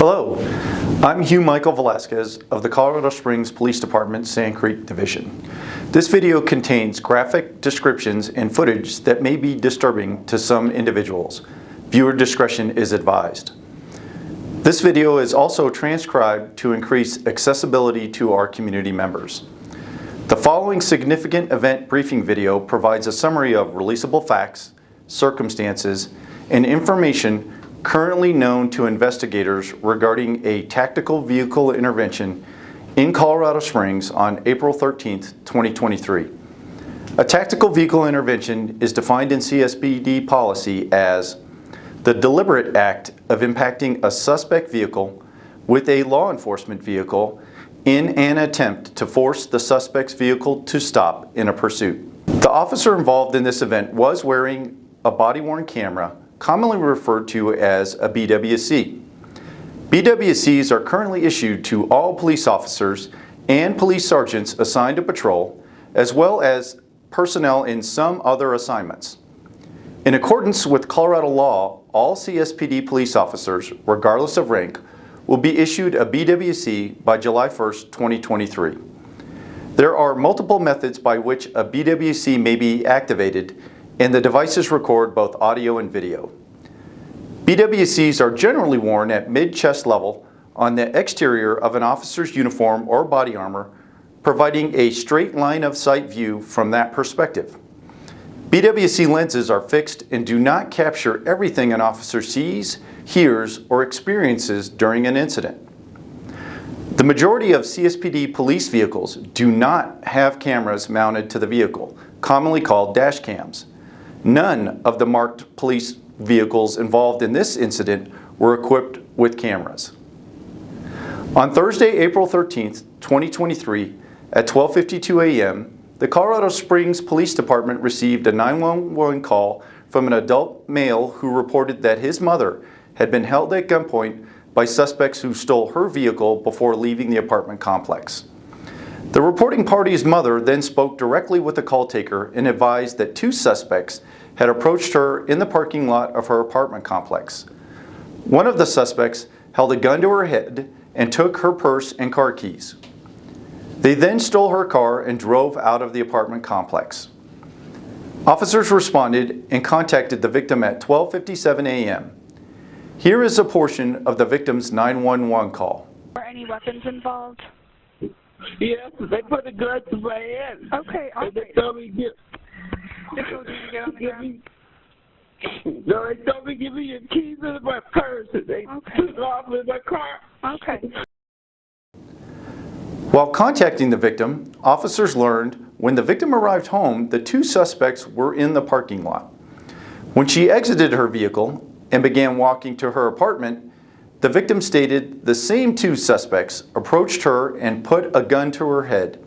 Hello, I'm Hugh Michael Velasquez of the Colorado Springs Police Department Sand Creek Division. This video contains graphic descriptions and footage that may be disturbing to some individuals. Viewer discretion is advised. This video is also transcribed to increase accessibility to our community members. The following significant event briefing video provides a summary of releasable facts, circumstances, and information currently known to investigators regarding a tactical vehicle intervention in Colorado Springs on April 13, 2023. A tactical vehicle intervention is defined in CSPD policy as the deliberate act of impacting a suspect vehicle with a law enforcement vehicle in an attempt to force the suspect's vehicle to stop in a pursuit. The officer involved in this event was wearing a body-worn camera, commonly referred to as a BWC. BWCs are currently issued to all police officers and police sergeants assigned to patrol, as well as personnel in some other assignments. In accordance with Colorado law, all CSPD police officers, regardless of rank, will be issued a BWC by July 1st, 2023. There are multiple methods by which a BWC may be activated, and the devices record both audio and video. BWCs are generally worn at mid-chest level on the exterior of an officer's uniform or body armor, providing a straight line of sight view from that perspective. BWC lenses are fixed and do not capture everything an officer sees, hears, or experiences during an incident. The majority of CSPD police vehicles do not have cameras mounted to the vehicle, commonly called dash cams. None of the marked police vehicles involved in this incident were equipped with cameras. On Thursday, April 13th, 2023, at 12:52 a.m., the Colorado Springs Police Department received a 911 call from an adult male who reported that his mother had been held at gunpoint by suspects who stole her vehicle before leaving the apartment complex. The reporting party's mother then spoke directly with the call taker and advised that two suspects had approached her in the parking lot of her apartment complex. One of the suspects held a gun to her head and took her purse and car keys. They then stole her car and drove out of the apartment complex. Officers responded and contacted the victim at 12:57 a.m. Here is a portion of the victim's 911 call. Are any weapons involved? Yes, they put a gun to my head. Okay, and they told me They told you to get on the ground? No, they told me give me your keys in my purse, and they took it off in my car. Okay. While contacting the victim, officers learned when the victim arrived home, the two suspects were in the parking lot. When she exited her vehicle and began walking to her apartment, the victim stated the same two suspects approached her and put a gun to her head.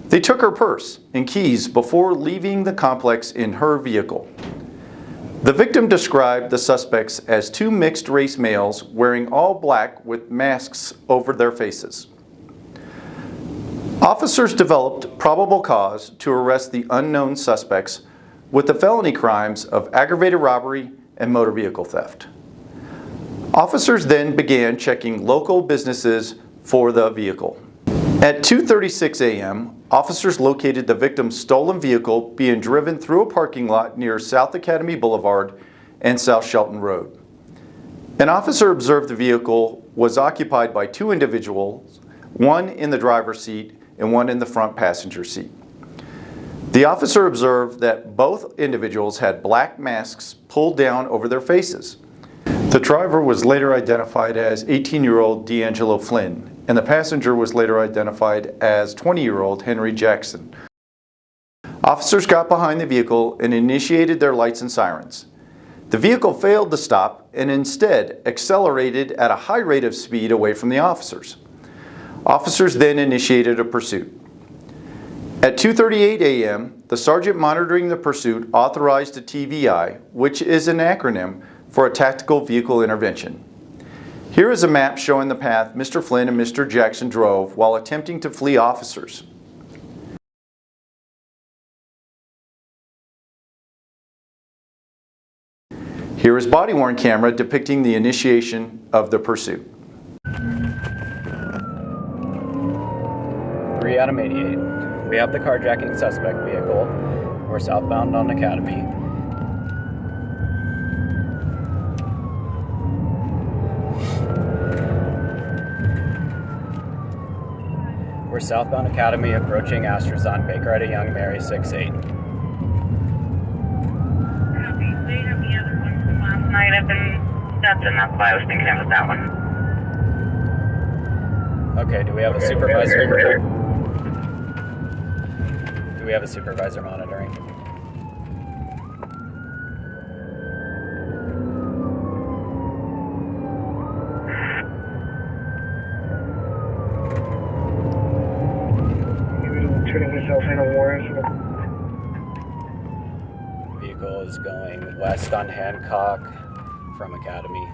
They took her purse and keys before leaving the complex in her vehicle. The victim described the suspects as two mixed-race males wearing all black with masks over their faces. Officers developed probable cause to arrest the unknown suspects with the felony crimes of aggravated robbery and motor vehicle theft. Officers then began checking local businesses for the vehicle. At 2:36 a.m., officers located the victim's stolen vehicle being driven through a parking lot near South Academy Boulevard and South Shelton Road. An officer observed the vehicle was occupied by two individuals, one in the driver's seat and one in the front passenger seat. The officer observed that both individuals had black masks pulled down over their faces. The driver was later identified as 18-year-old D'Angelo Flynn, and the passenger was later identified as 20-year-old Henry Jackson. Officers got behind the vehicle and initiated their lights and sirens. The vehicle failed to stop and instead accelerated at a high rate of speed away from the officers. Officers then initiated a pursuit. At 2:38 a.m., the sergeant monitoring the pursuit authorized a TVI, which is an acronym for a tactical vehicle intervention. Here is a map showing the path Mr. Flynn and Mr. Jackson drove while attempting to flee officers. Here is body-worn camera depicting the initiation of the pursuit. 3 out of 88. We have the carjacking suspect vehicle. We're southbound on Academy. We're southbound Academy approaching Astrazon, Bakeretta Young Mary 6-8. Last night I've been, that's why I was thinking it was that one. Okay, do we have a supervisor? Do we have a supervisor monitoring? Turning myself in a warrant. Vehicle is going west on Hancock from Academy.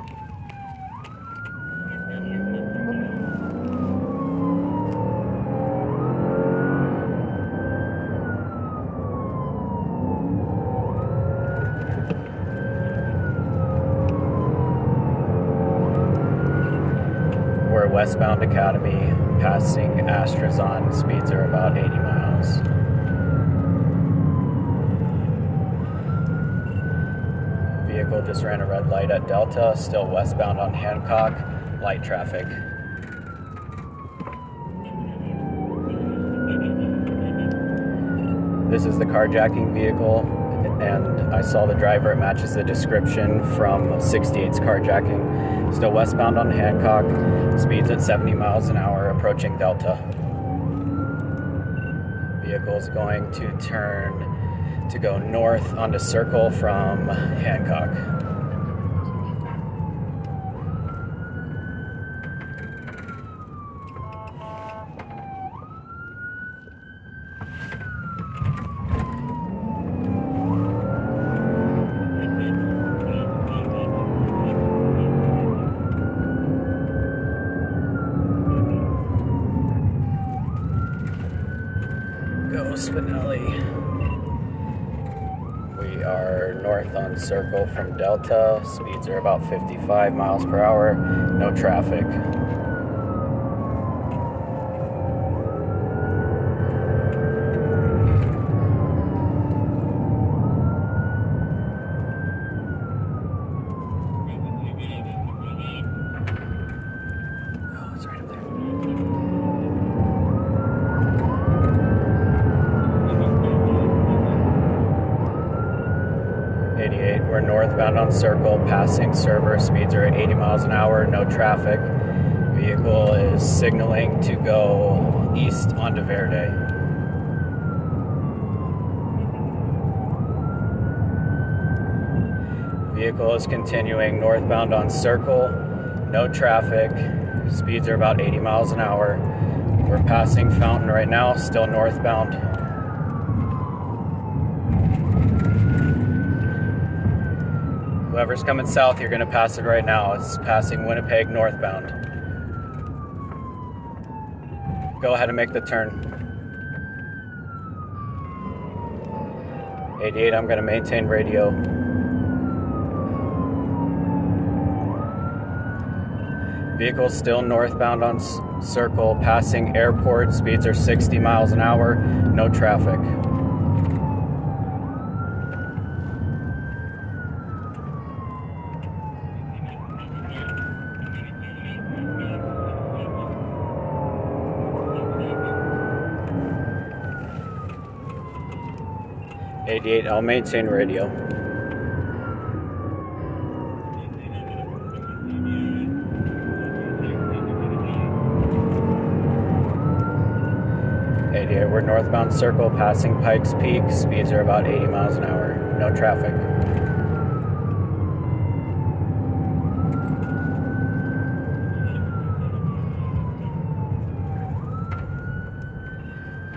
We're westbound Academy, passing Astrazon. Speeds are about 80 miles. Vehicle just ran a red light at Delta, still westbound on Hancock, light traffic. This is the carjacking vehicle, and I saw the driver. It matches the description from 68's carjacking. Still westbound on Hancock, speeds at 70 miles an hour, approaching Delta. Vehicle is going to turn to go north onto Circle from Hancock. Go Spinelli. We are north on Circle from Delta. Speeds are about 55 miles per hour. No traffic. Oh, it's right up there. We're northbound on Circle, passing Server. Speeds are at 80 miles an hour, no traffic. Vehicle is signaling to go east onto Verde. Vehicle is continuing northbound on Circle, no traffic. Speeds are about 80 miles an hour. We're passing Fountain right now, still northbound. Whoever's coming south, you're going to pass it right now. It's passing Winnipeg northbound. Go ahead and make the turn. 88, I'm going to maintain radio. Vehicle still northbound on Circle, passing Airport. Speeds are 60 miles an hour, no traffic. I'll maintain radio. We're northbound Circle, passing Pikes Peak. Speeds are about 80 miles an hour. No traffic.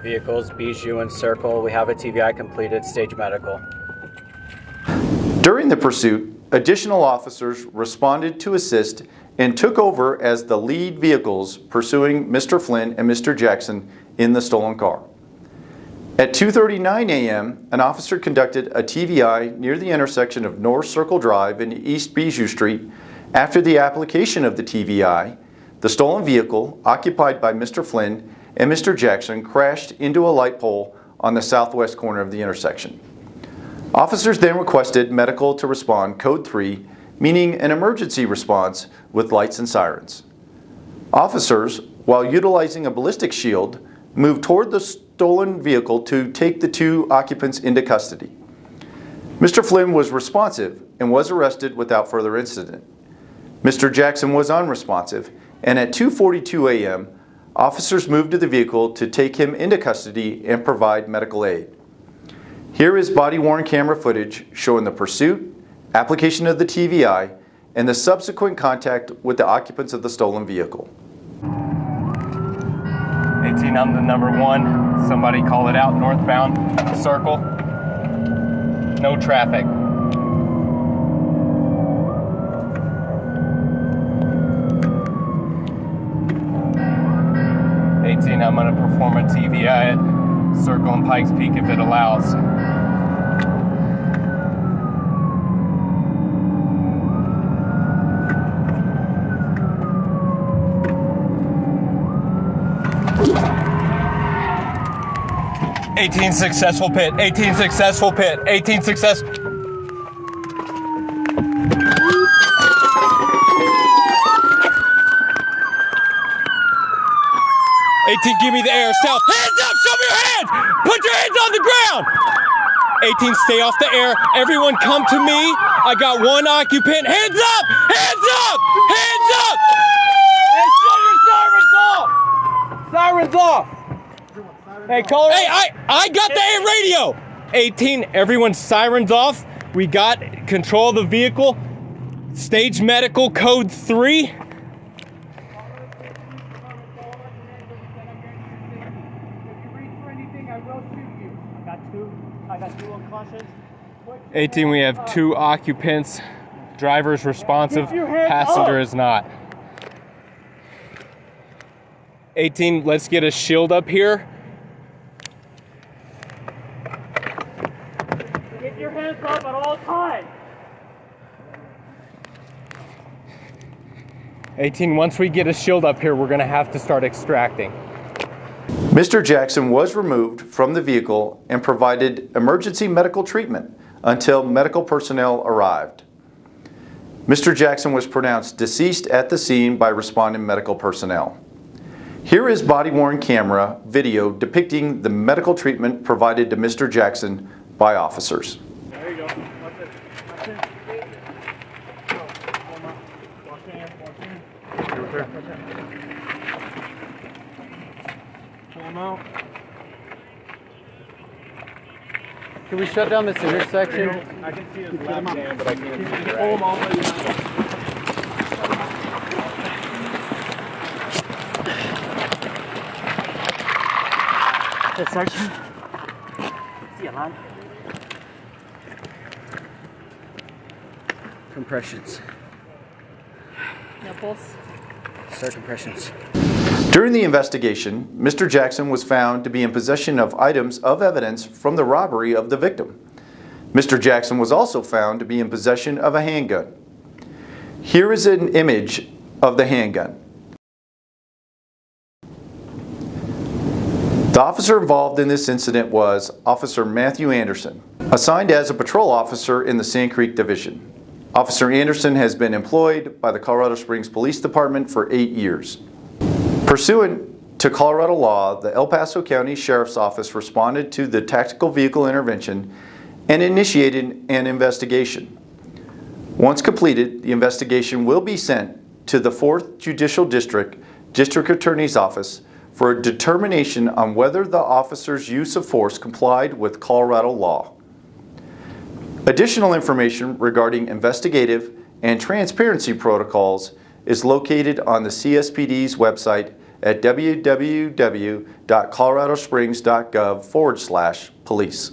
Vehicles, Bijou and Circle. We have a TVI completed, stage medical. During the pursuit, additional officers responded to assist and took over as the lead vehicles pursuing Mr. Flynn and Mr. Jackson in the stolen car. At 2:39 a.m., an officer conducted a TVI near the intersection of North Circle Drive and East Bijou Street. After the application of the TVI, the stolen vehicle, occupied by Mr. Flynn and Mr. Jackson crashed into a light pole on the southwest corner of the intersection. Officers then requested medical to respond code 3, meaning an emergency response with lights and sirens. Officers, while utilizing a ballistic shield, moved toward the stolen vehicle to take the 2 occupants into custody. Mr. Flynn was responsive and was arrested without further incident. Mr. Jackson was unresponsive, and at 2:42 a.m., officers moved to the vehicle to take him into custody and provide medical aid. Here is body-worn camera footage showing the pursuit, application of the TVI, and the subsequent contact with the occupants of the stolen vehicle. 18, I'm the number 1. Somebody call it out, northbound, circle. No traffic. 18, I'm gonna perform a TVI at Circle and Pikes Peak if it allows. Successful pit, 18 successful pit, 18 success. 18, give me the air, south. Hands up, show me your hands! Put your hands on the ground! 18, stay off the air. Everyone come to me. I got 1 occupant. Hands up! Hands up! Hands up! Hey, show your sirens off! Sirens off! Hey, call her. Hey, I got the radio! 18, everyone sirens off. We got control of the vehicle. Stage medical code 3. I got 2 unconscious. 18, we have 2 occupants. Driver's responsive, passenger is not. 18, let's get a shield up here. Keep your hands up at all times. 18, once we get a shield up here, we're gonna have to start extracting. Mr. Jackson was removed from the vehicle and provided emergency medical treatment until medical personnel arrived. Mr. Jackson was pronounced deceased at the scene by responding medical personnel. Here is body-worn camera video depicting the medical treatment provided to Mr. Jackson by officers. There you go. Watch it. Watch it. Watch your hands. Watch your hands. Pull them out. Can we shut down this intersection? I can see his left hand, but I can't see his right. Pull them all the way down. This section. See a line? Compressions. No pulse. Start compressions. During the investigation, Mr. Jackson was found to be in possession of items of evidence from the robbery of the victim. Mr. Jackson was also found to be in possession of a handgun. Here is an image of the handgun. The officer involved in this incident was Officer Matthew Anderson, assigned as a patrol officer in the Sand Creek Division. Officer Anderson has been employed by the Colorado Springs Police Department for 8 years. Pursuant to Colorado law, the El Paso County Sheriff's Office responded to the tactical vehicle intervention and initiated an investigation. Once completed, the investigation will be sent to the 4th Judicial District District Attorney's Office for a determination on whether the officer's use of force complied with Colorado law. Additional information regarding investigative and transparency protocols is located on the CSPD's website at www.coloradosprings.gov/police.